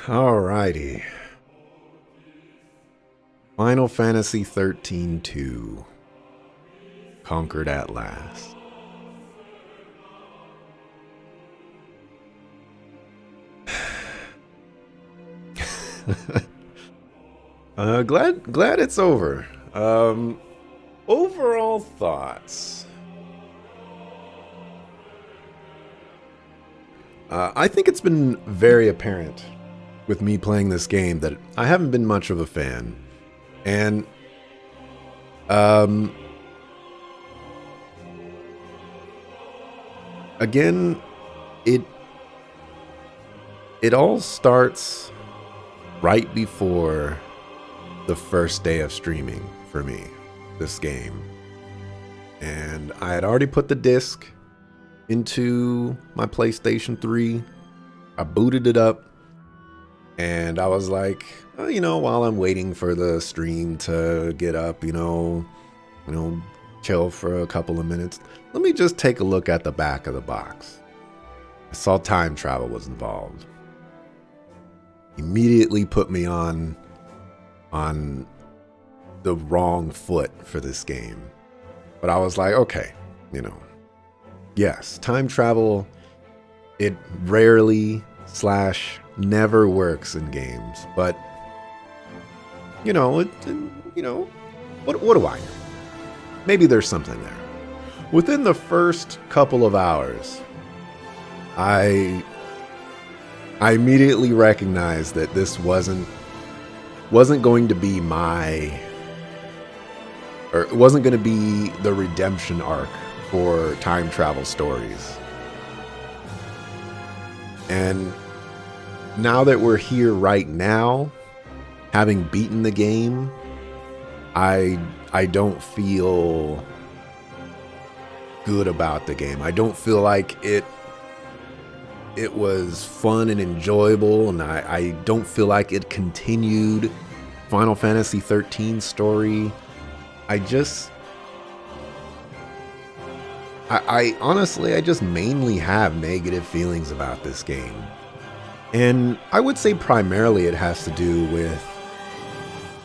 Alrighty. Final Fantasy 13 2. Conquered at last. Glad it's over. Overall thoughts. I think it's been very apparent with me playing this game that I haven't been much of a fan. And again, it all starts right before the first day of streaming for me, this game. And I had already put the disc into my PlayStation 3. I booted it up, and I was like, oh, while I'm waiting for the stream to get up, chill for a couple of minutes, let me just take a look at the back of the box. I saw time travel was involved. Immediately put me on the wrong foot for this game. But I was like, okay, yes, time travel, it rarely / never works in games, but what do I know? Maybe there's something there. Within the first couple of hours, I immediately recognized that this wasn't going to be it wasn't going to be the redemption arc for time travel stories. And now that we're here right now, having beaten the game, I don't feel good about the game. I don't feel like it was fun and enjoyable, and I don't feel like it continued Final Fantasy 13 story. I honestly, I just mainly have negative feelings about this game. And I would say primarily it has to do with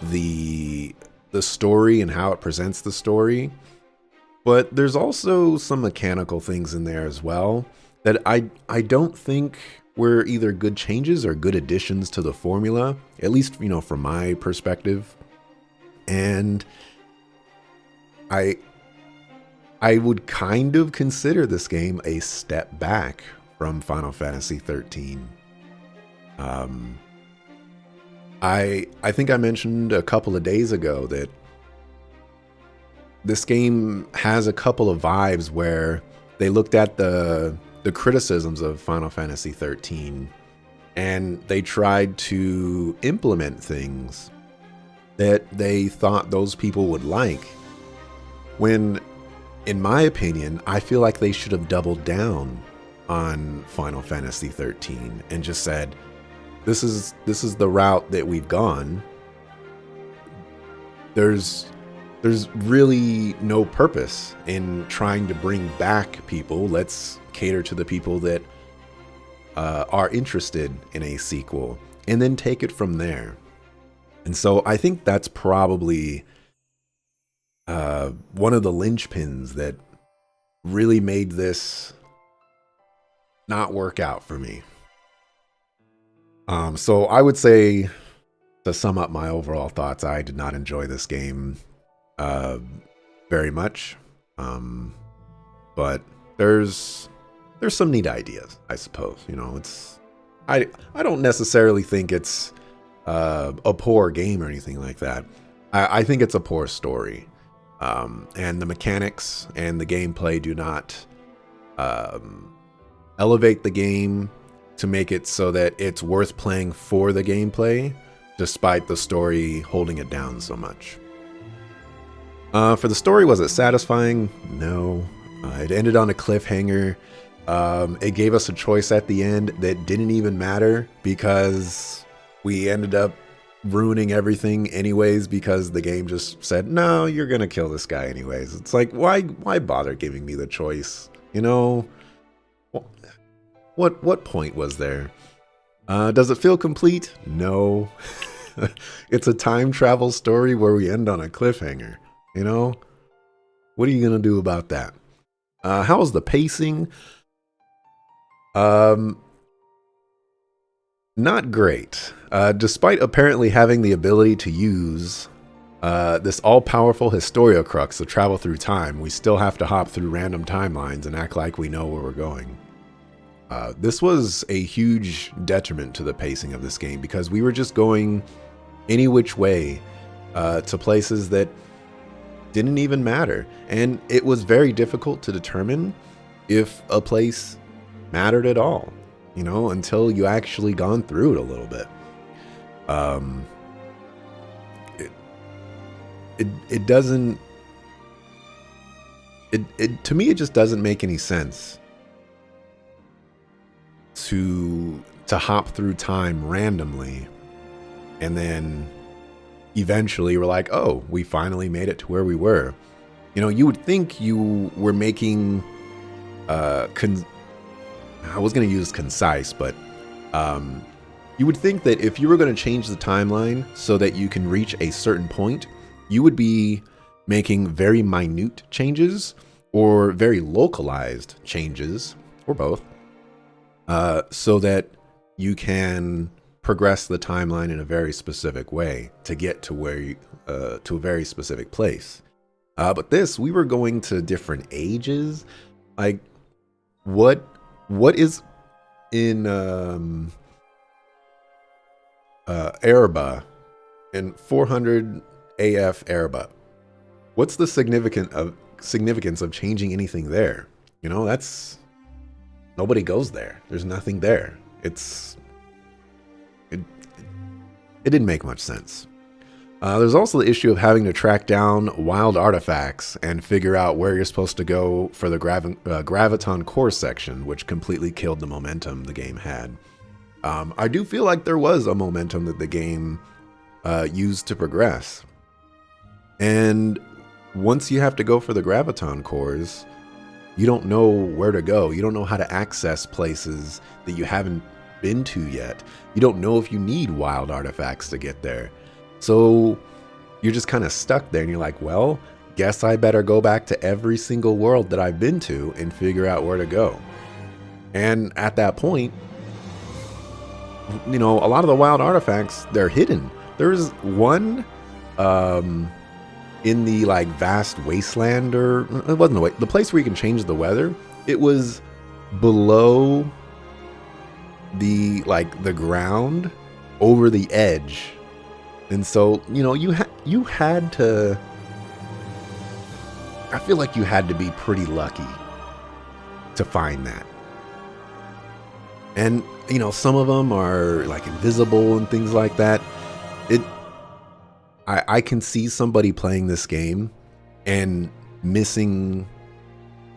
the story and how it presents the story. But there's also some mechanical things in there as well that I don't think were either good changes or good additions to the formula, at least, from my perspective. And I would kind of consider this game a step back from Final Fantasy 13. I think I mentioned a couple of days ago that this game has a couple of vibes where they looked at the criticisms of Final Fantasy 13 and they tried to implement things that they thought those people would like, when in my opinion, I feel like they should have doubled down on Final Fantasy 13 and just said, this is the route that we've gone. There's really no purpose in trying to bring back people. Let's cater to the people that are interested in a sequel and then take it from there. And so I think that's probably one of the linchpins that really made this not work out for me. So I would say, to sum up my overall thoughts, I did not enjoy this game very much. But there's some neat ideas, I suppose. I don't necessarily think it's a poor game or anything like that. I think it's a poor story. And the mechanics and the gameplay do not elevate the game to make it so that it's worth playing for the gameplay, despite the story holding it down so much. For the story, was it satisfying? No. It ended on a cliffhanger. It gave us a choice at the end that didn't even matter because we ended up ruining everything anyways, because the game just said, no, you're gonna kill this guy anyways. It's like, why bother giving me the choice? What point was there? Does it feel complete? No. It's a time travel story where we end on a cliffhanger. You know? What are you going to do about that? How's the pacing? Not great. Despite apparently having the ability to use this all-powerful Historiocrux to travel through time, we still have to hop through random timelines and act like we know where we're going. This was a huge detriment to the pacing of this game because we were just going any which way to places that didn't even matter. And it was very difficult to determine if a place mattered at all, you know, until you actually gone through it a little bit. It doesn't, to me, it just doesn't make any sense to hop through time randomly and then eventually we're like, oh, we finally made it to where we were. You know, you would think you were making I was going to use concise, but you would think that if you were going to change the timeline so that you can reach a certain point, you would be making very minute changes or very localized changes, or both, so that you can progress the timeline in a very specific way to get to where you, to a very specific place. But this, we were going to different ages. Like, what is in Erba, in 400 AF Erba? What's the significance of changing anything there? You know, that's, nobody goes there. There's nothing there. It didn't make much sense. There's also the issue of having to track down wild artifacts and figure out where you're supposed to go for the Graviton core section, which completely killed the momentum the game had. I do feel like there was a momentum that the game used to progress. And once you have to go for the Graviton cores, you don't know where to go. You don't know how to access places that you haven't been to yet. You don't know if you need wild artifacts to get there. So you're just kind of stuck there and you're like, well, guess I better go back to every single world that I've been to and figure out where to go. And at that point, you know, a lot of the wild artifacts, they're hidden. There's one in the like vast wasteland, or it wasn't the place where you can change the weather. It was below the the ground over the edge. And so, you know, you had to, I feel like you had to be pretty lucky to find that. And, you know, some of them are like invisible and things like that. I can see somebody playing this game and missing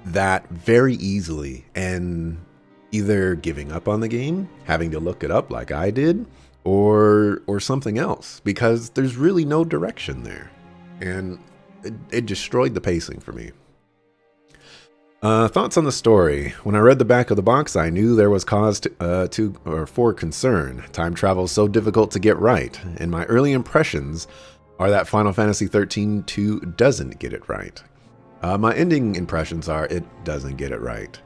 that very easily and either giving up on the game, having to look it up like I did, or something else, because there's really no direction there. And it destroyed the pacing for me. Thoughts on the story. When I read the back of the box, I knew there was cause for concern. Time travel is so difficult to get right, and my early impressions are that Final Fantasy XIII 2 doesn't get it right. My ending impressions are it doesn't get it right.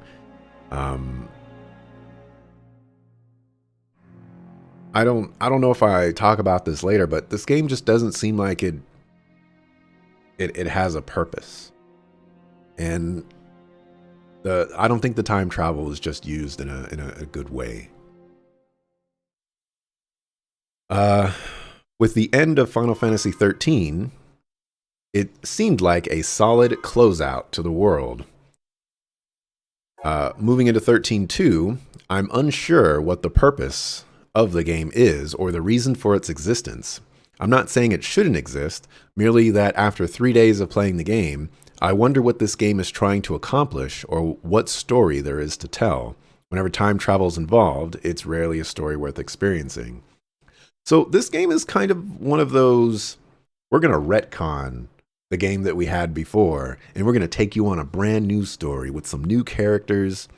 I don't know if I talk about this later, but this game just doesn't seem like it has a purpose. And I don't think the time travel is just used in a good way. With the end of Final Fantasy XIII, it seemed like a solid closeout to the world. Moving into 13.2, I'm unsure what the purpose of the game is or the reason for its existence. I'm not saying it shouldn't exist, merely that after 3 days of playing the game, I wonder what this game is trying to accomplish or what story there is to tell. Whenever time travel is involved, it's rarely a story worth experiencing. So this game is kind of one of those, we're going to retcon the game that we had before, and we're going to take you on a brand new story with some new characters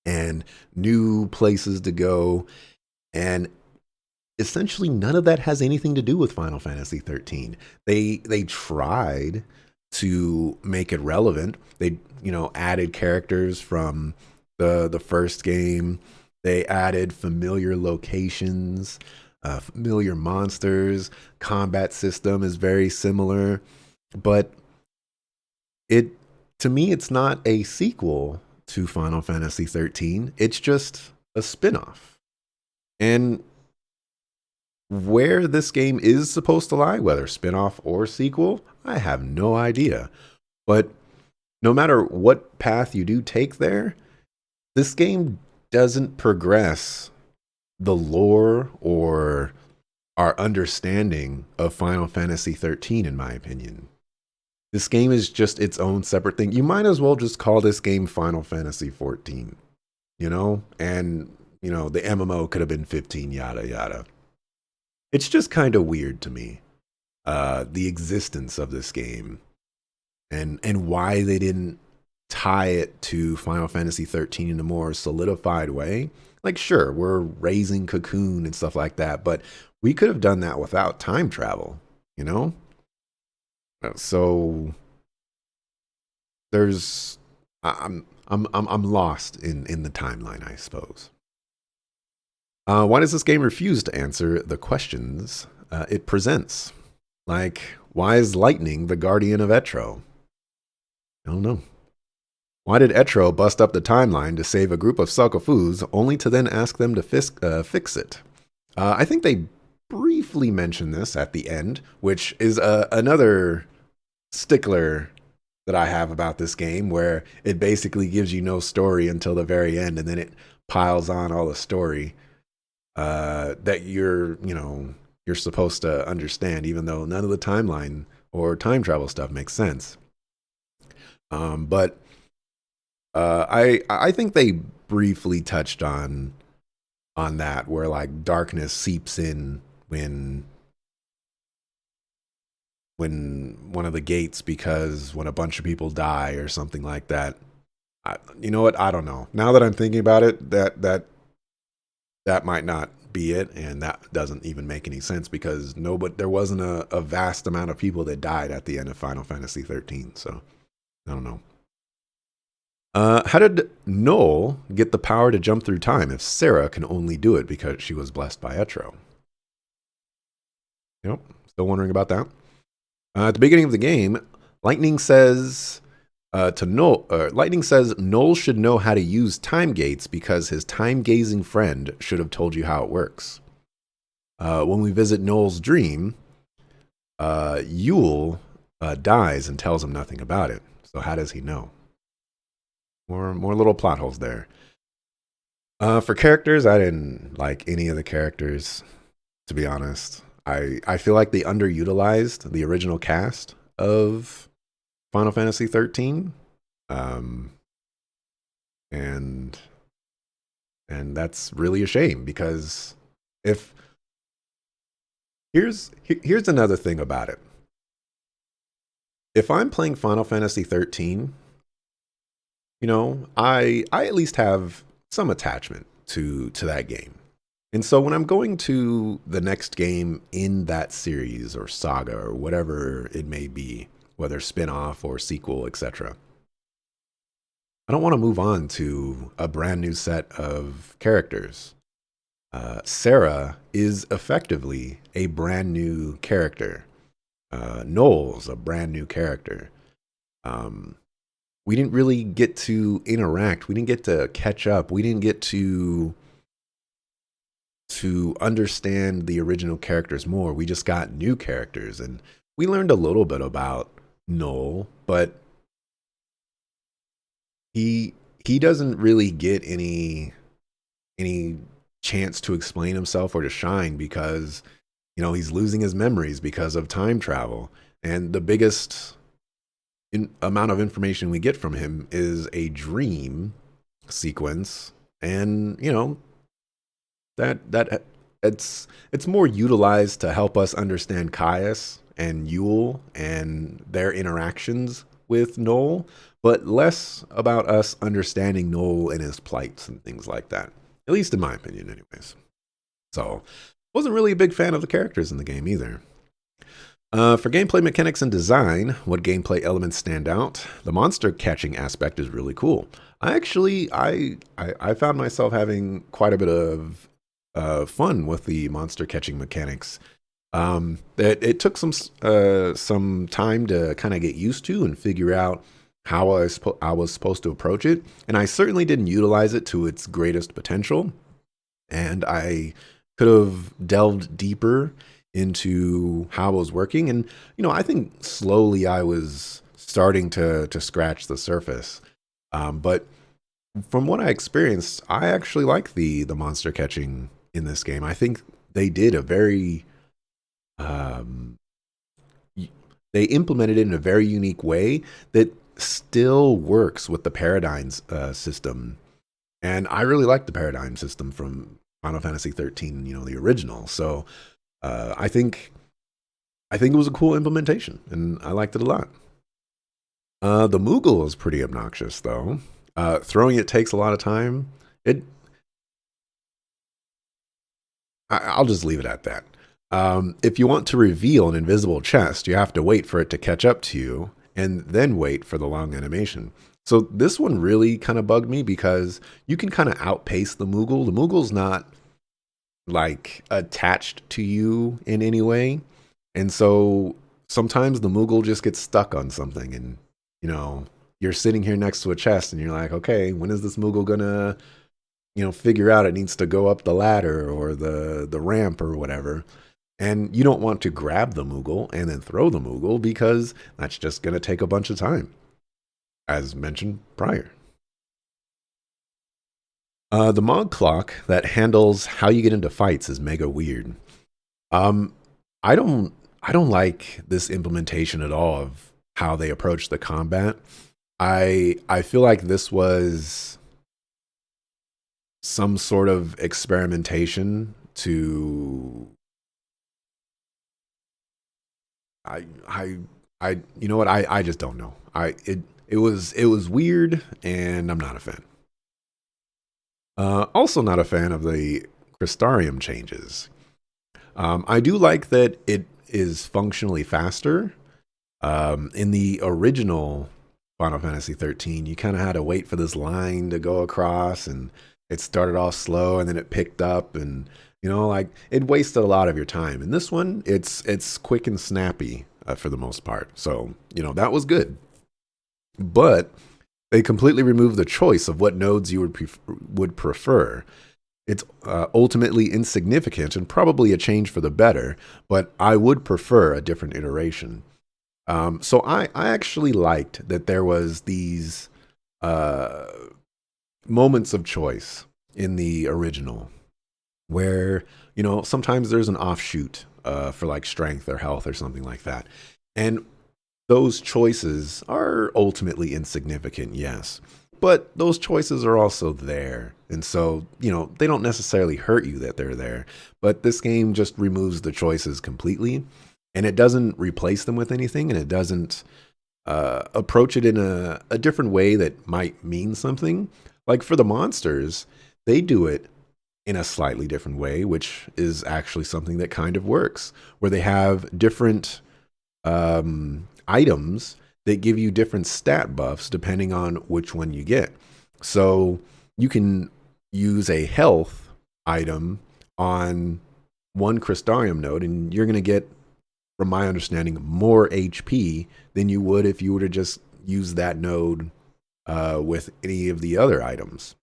and new places to go. And essentially none of that has anything to do with Final Fantasy 13. They tried to make it relevant. They, added characters from the first game. They added familiar locations, familiar monsters. Combat system is very similar, but it to me it's not a sequel to Final Fantasy 13. It's just a spin-off. And where this game is supposed to lie, whether spin-off or sequel, I have no idea. But no matter what path you do take there, this game doesn't progress the lore or our understanding of Final Fantasy 13, in my opinion. This game is just its own separate thing. You might as well just call this game Final Fantasy 14, And, the MMO could have been 15, yada, yada. It's just kind of weird to me, the existence of this game and why they didn't tie it to Final Fantasy 13 in a more solidified way. Like, sure, we're raising Cocoon and stuff like that, but we could have done that without time travel, So there's I'm lost in the timeline, I suppose. Why does this game refuse to answer the questions it presents? Like, why is Lightning the guardian of Etro? I don't know. Why did Etro bust up the timeline to save a group of Selkafoos only to then ask them to fix it? I think they briefly mention this at the end, which is another stickler that I have about this game, where it basically gives you no story until the very end, and then it piles on all the story that you're supposed to understand, even though none of the timeline or time travel stuff makes sense. But I think they briefly touched on that, where like darkness seeps in when one of the gates, because when a bunch of people die or something like that. You know what? I don't know. Now that I'm thinking about it, that might not be it, and that doesn't even make any sense, because there wasn't a vast amount of people that died at the end of Final Fantasy 13. So I don't know. How did Noel get the power to jump through time if Sarah can only do it because she was blessed by Etro? Yep, still wondering about that. At the beginning of the game, Lightning says Noel should know how to use time gates because his time-gazing friend should have told you how it works. When we visit Noel's dream, Yule dies and tells him nothing about it. So how does he know? More little plot holes there. For characters, I didn't like any of the characters, to be honest. I feel like they underutilized the original cast of Final Fantasy 13. And that's really a shame, because here's another thing about it. If I'm playing Final Fantasy 13, I at least have some attachment to that game. And so when I'm going to the next game in that series or saga or whatever it may be, whether spin-off or sequel, etc., I don't want to move on to a brand new set of characters. Sarah is effectively a brand new character. Noel's a brand new character. We didn't really get to interact. We didn't get to catch up. We didn't get to understand the original characters more. We just got new characters, and we learned a little bit about Noel, but he doesn't really get any chance to explain himself or to shine, because he's losing his memories because of time travel, and the biggest amount of information we get from him is a dream sequence, and that it's more utilized to help us understand Caius and Yule and their interactions with Noel, but less about us understanding Noel and his plights and things like that. At least in my opinion, anyways. So, wasn't really a big fan of the characters in the game either. For gameplay mechanics and design, what gameplay elements stand out? The monster catching aspect is really cool. I found myself having quite a bit of fun with the monster catching mechanics. It took some time to kind of get used to and figure out how I was supposed to approach it, and I certainly didn't utilize it to its greatest potential. And I could have delved deeper into how it was working, and I think slowly I was starting to scratch the surface. But from what I experienced, I actually like the monster catching in this game. I think they did a very um, they implemented it in a very unique way that still works with the paradigms system. And I really like the paradigm system from Final Fantasy 13, the original. So I think it was a cool implementation, and I liked it a lot. The Moogle is pretty obnoxious, though. Throwing it takes a lot of time. It I'll just leave it at that. If you want to reveal an invisible chest, you have to wait for it to catch up to you, and then wait for the long animation. So this one really kind of bugged me because you can kind of outpace the Moogle. The Moogle's not like attached to you in any way. And so sometimes the Moogle just gets stuck on something, and you're sitting here next to a chest and you're like, okay, when is this Moogle gonna, figure out it needs to go up the ladder or the ramp or whatever. And you don't want to grab the Moogle and then throw the Moogle because that's just gonna take a bunch of time, as mentioned prior. The Mog clock that handles how you get into fights is mega weird. Um, I don't I don't like this implementation at all of how they approach the combat. I feel like this was some sort of experimentation to I you know what, I just don't know. It was weird, and I'm not a fan. Also not a fan of the Crystarium changes. I do like that it is functionally faster. In the original Final Fantasy 13, you kind of had to wait for this line to go across, and it started off slow, and then it picked up, and like it wasted a lot of your time. In this one, it's quick and snappy for the most part. So that was good, but they completely removed the choice of what nodes you would prefer. It's ultimately insignificant and probably a change for the better, but I would prefer a different iteration. So I actually liked that there was these uh, moments of choice in the original where, sometimes there's an offshoot for like strength or health or something like that. And those choices are ultimately insignificant, yes. But those choices are also there. And so, they don't necessarily hurt you that they're there. But this game just removes the choices completely. And it doesn't replace them with anything. And it doesn't approach it in a different way that might mean something. Like for the monsters, they do it in a slightly different way, which is actually something that kind of works, where they have different items that give you different stat buffs depending on which one you get. So you can use a health item on one Crystarium node, and you're going to get, from my understanding, more HP than you would if you were to just use that node with any of the other items.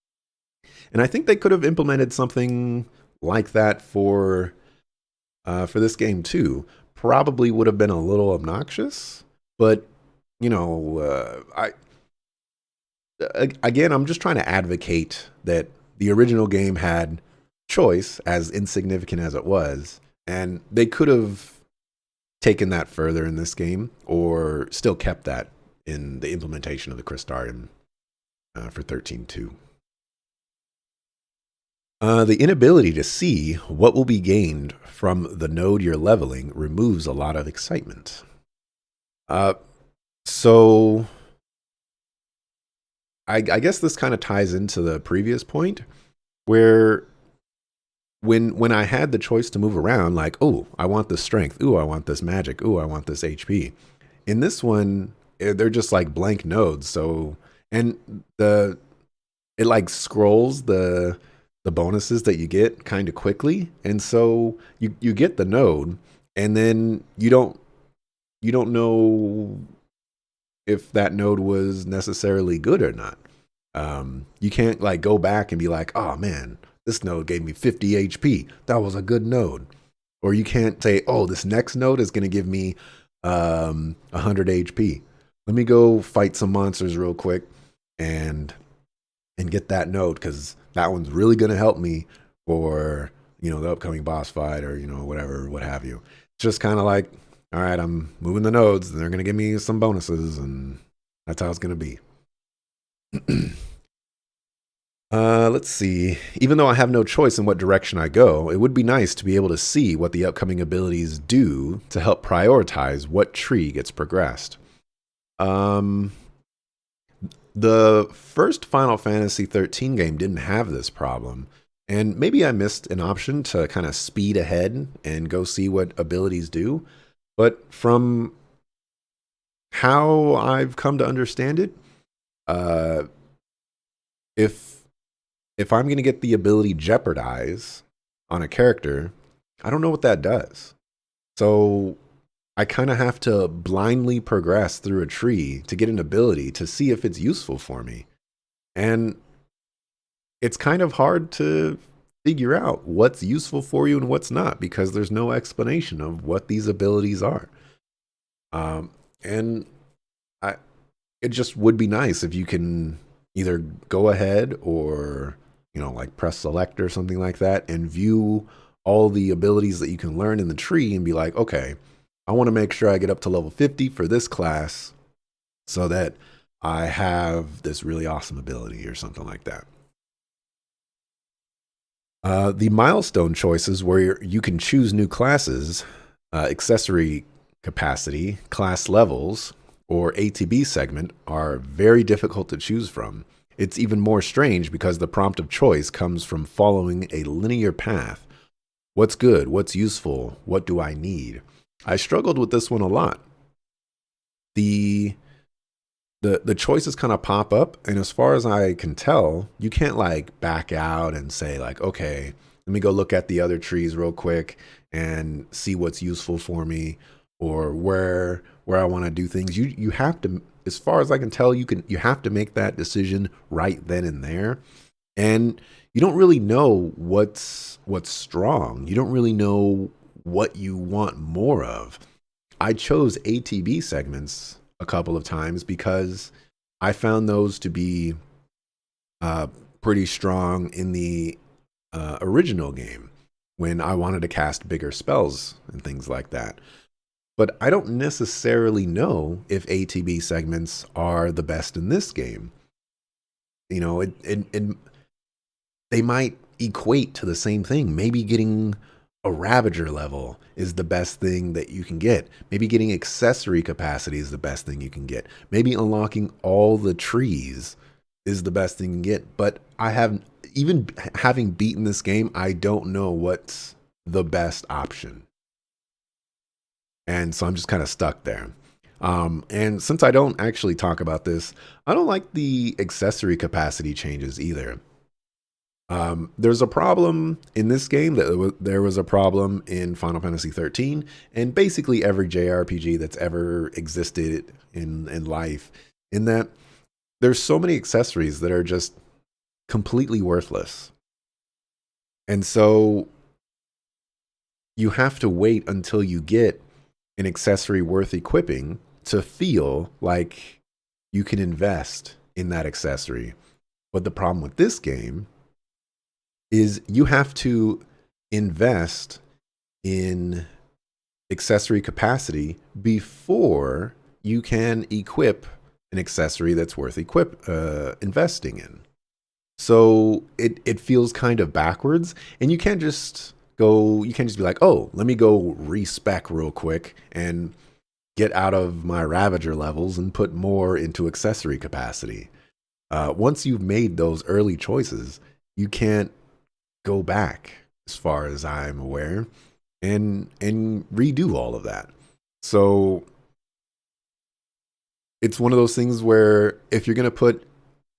And I think they could have implemented something like that for this game too. Probably would have been a little obnoxious, but I again, I'm just trying to advocate that the original game had choice, as insignificant as it was, and they could have taken that further in this game, or still kept that in the implementation of the Crystarium for 13.2. The inability to see what will be gained from the node you're leveling removes a lot of excitement. Uh, so I guess this kind of ties into the previous point, where when I had the choice to move around, like, oh, I want this strength. Ooh, I want this magic. Ooh, I want this HP. In this one, they're just like blank nodes. So, and the it like scrolls the bonuses that you get kind of quickly, and so you get the node, and then you don't know if that node was necessarily good or not. You can't like go back and be like, oh man, this node gave me 50 HP. That was a good node. Or you can't say, oh, this next node is going to give me 100 HP. Let me go fight some monsters real quick and get that node because that one's really going to help me for the upcoming boss fight or whatever, what have you. It's just kind of like, all right, I'm moving the nodes and they're going to give me some bonuses, and that's how it's going to be. Let's see. Even though I have no choice in what direction I go, it would be nice to be able to see what the upcoming abilities do to help prioritize what tree gets progressed. The first Final Fantasy 13 game didn't have this problem, and maybe I missed an option to kind of speed ahead and go see what abilities do. But from how I've come to understand it, uh, if I'm going to get the ability Jeopardize on a character, I don't know what that does. So I kind of have to blindly progress through a tree to get an ability to see if it's useful for me. And it's kind of hard to figure out what's useful for you and what's not because there's no explanation of what these abilities are. And it just would be nice if you can either go ahead or like press select or something like that and view all the abilities that you can learn in the tree and be like, okay, I want to make sure I get up to level 50 for this class so that I have this really awesome ability or something like that. The milestone choices where you can choose new classes, accessory capacity, class levels, or ATB segment are very difficult to choose from. It's even more strange because the prompt of choice comes from following a linear path. What's good? What's useful? What do I need? I struggled with this one a lot. The choices kind of pop up, and as far as I can tell, you can't like back out and say like, okay, let me go look at the other trees real quick and see what's useful for me or where I want to do things. You have to, as far as I can tell, you have to make that decision right then and there. And you don't really know what's strong. You don't really know what you want more of. I chose ATB segments a couple of times because I found those to be pretty strong in the original game when I wanted to cast bigger spells and things like that. But I don't necessarily know if ATB segments are the best in this game. They might equate to the same thing. Maybe getting a Ravager level is the best thing that you can get. Maybe getting accessory capacity is the best thing you can get. Maybe unlocking all the trees is the best thing you can get. But even having beaten this game, I don't know what's the best option. And so I'm just kind of stuck there. And since I don't actually talk about this, I don't like the accessory capacity changes either. There's a problem in this game that there was a problem in Final Fantasy 13 and basically every JRPG that's ever existed in life, in that there's so many accessories that are just completely worthless. And so you have to wait until you get an accessory worth equipping to feel like you can invest in that accessory. But the problem with this game is you have to invest in accessory capacity before you can equip an accessory that's worth investing in. So it feels kind of backwards, and you can't just be like, oh, let me go respec real quick and get out of my Ravager levels and put more into accessory capacity. Once you've made those early choices, you can't go back. as far as I'm aware, and redo all of that. So it's one of those things where if you're going to put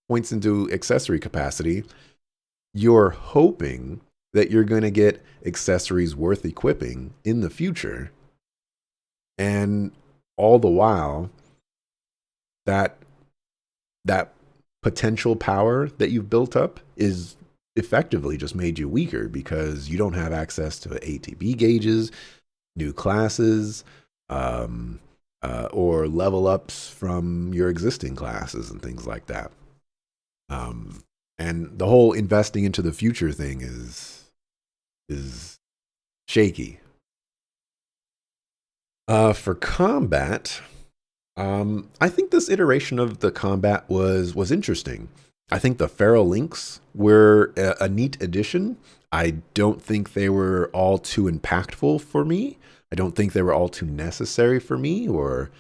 points into accessory capacity, you're hoping that you're going to get accessories worth equipping in the future. And all the while, that that potential power that you've built up is effectively just made you weaker because you don't have access to ATB gauges, new classes, or level ups from your existing classes and things like that. And the whole investing into the future thing is shaky. For combat, I think this iteration of the combat was interesting. I think the Feral Links were a neat addition. I don't think they were all too impactful for me. I don't think they were all too necessary for me, or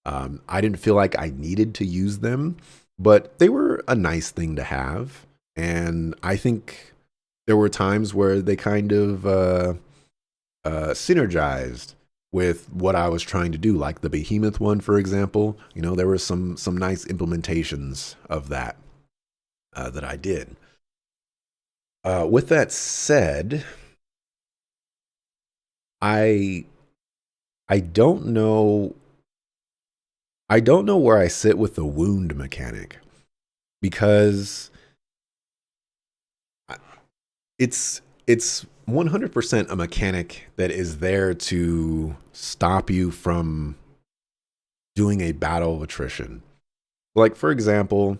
I didn't feel like I needed to use them, but they were a nice thing to have. And I think there were times where they kind of synergized with what I was trying to do, like the Behemoth one, for example. You know, there were some nice implementations of that that I did. With that said, I I don't know I don't know where I sit with the wound mechanic because it's 100% a mechanic that is there to stop you from doing a battle of attrition. Like, for example,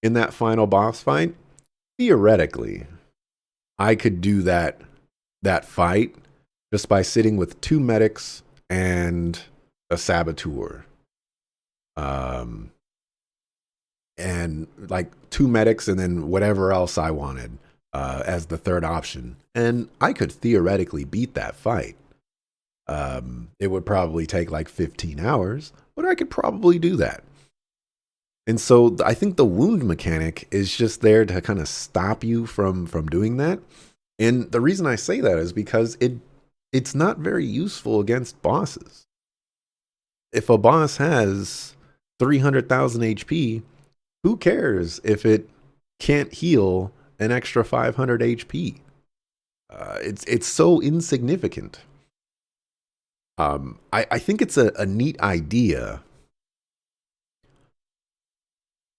in that final boss fight, theoretically, I could do that fight just by sitting with two medics and a saboteur. Um, and like two medics and then whatever else I wanted as the third option. And I could theoretically beat that fight. It would probably take like 15 hours, but I could probably do that. And so I think the wound mechanic is just there to kind of stop you from doing that. And the reason I say that is because it's not very useful against bosses. If a boss has 300,000 HP, who cares if it can't heal an extra 500 HP? It's so insignificant. I think it's a neat idea,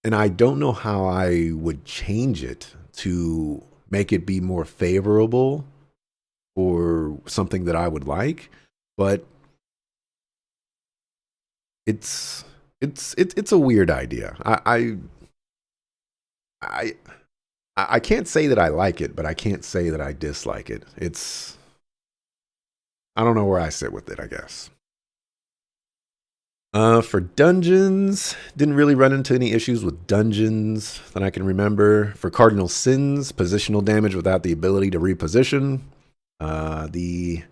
and I don't know how I would change it to make it be more favorable or something that I would like, but it's a weird idea. I I can't say that I like it, but I can't say that I dislike it. I don't know where I sit with it, I guess. For dungeons, didn't really run into any issues with dungeons that I can remember. For cardinal sins, positional damage without the ability to reposition. The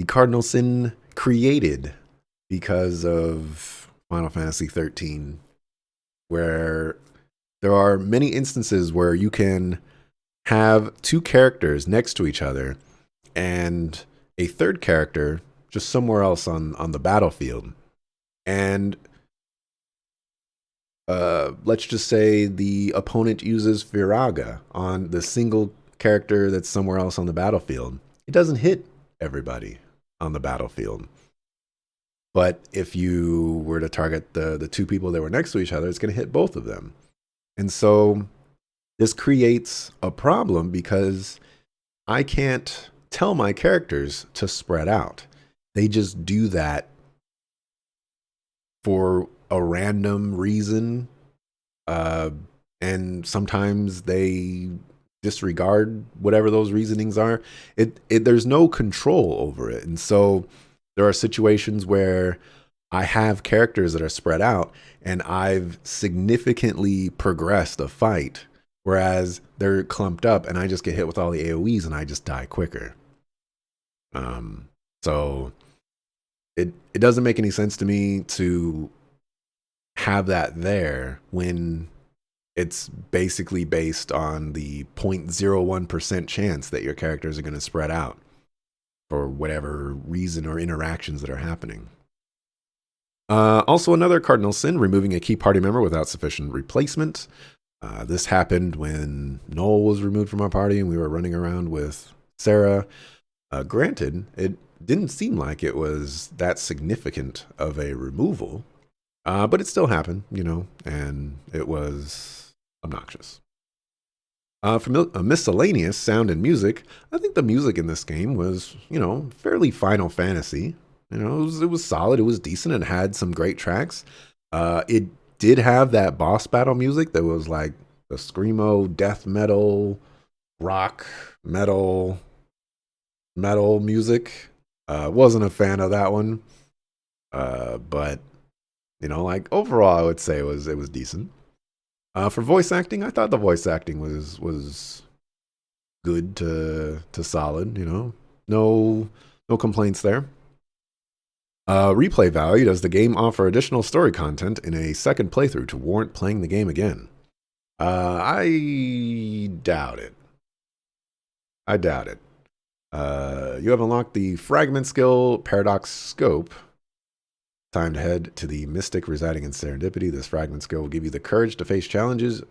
cardinal sin created because of Final Fantasy 13, where there are many instances where you can have two characters next to each other and a third character just somewhere else on the battlefield. And let's just say the opponent uses Viraga on the single character that's somewhere else on the battlefield. It doesn't hit everybody on the battlefield. But if you were to target the two people that were next to each other, it's going to hit both of them. And so this creates a problem because I can't tell my characters to spread out. They just do that for a random reason. And sometimes they disregard whatever those reasonings are. There's no control over it. And so there are situations where I have characters that are spread out and I've significantly progressed a fight, whereas they're clumped up and I just get hit with all the AoEs and I just die quicker. So it doesn't make any sense to me to have that there when it's basically based on the 0.01% chance that your characters are going to spread out for whatever reason or interactions that are happening. Also, another cardinal sin, removing a key party member without sufficient replacement. This happened when Noel was removed from our party and we were running around with Sarah. Granted, it didn't seem like it was that significant of a removal, but it still happened, and it was obnoxious. For miscellaneous sound and music, I think the music in this game was, fairly Final Fantasy. It was solid. It was decent. It had some great tracks. It did have that boss battle music that was like the screamo, death metal, rock, metal music. Wasn't a fan of that one. But overall, I would say it was decent. For voice acting, I thought the voice acting was good to solid. No complaints there. Replay value. Does the game offer additional story content in a second playthrough to warrant playing the game again? I doubt it. You have unlocked the fragment skill, Paradox Scope. Time to head to the mystic residing in Serendipity. This fragment skill will give you the courage to face challenges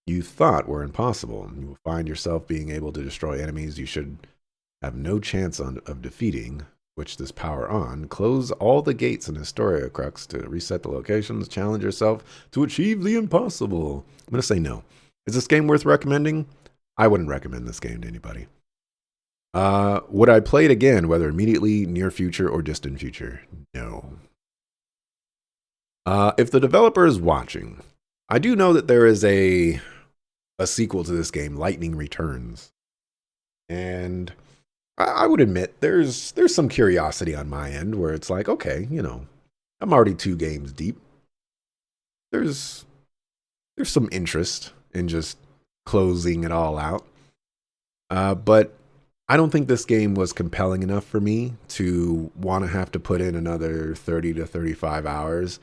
you thought were impossible. You will find yourself being able to destroy enemies you should have no chance of defeating. Switch this power on. Close all the gates in Historia Crux to reset the locations. Challenge yourself to achieve the impossible. I'm going to say no. Is this game worth recommending? I wouldn't recommend this game to anybody. Would I play it again, whether immediately, near future, or distant future? No. If the developer is watching, I do know that there is a sequel to this game, Lightning Returns. And I would admit there's some curiosity on my end where it's like, okay, I'm already 2 games deep. There's some interest in just closing it all out. But I don't think this game was compelling enough for me to want to have to put in another 30 to 35 hours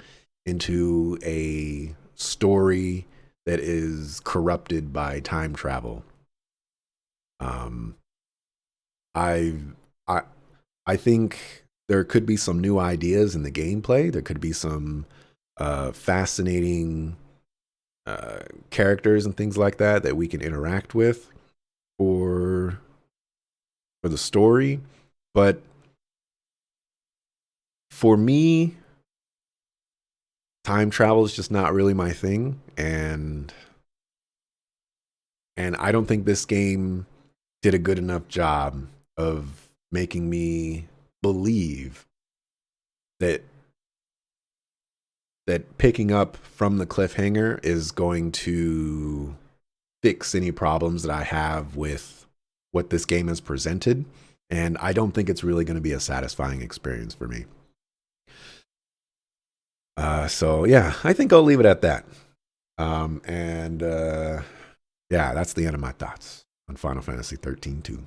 into a story that is corrupted by time travel. I think there could be some new ideas in the gameplay. There could be some fascinating characters and things like that we can interact with for the story. But for me, time travel is just not really my thing, and I don't think this game did a good enough job of making me believe that picking up from the cliffhanger is going to fix any problems that I have with what this game has presented, and I don't think it's really going to be a satisfying experience for me. So yeah, I think I'll leave it at that. Yeah, that's the end of my thoughts on Final Fantasy 13-2.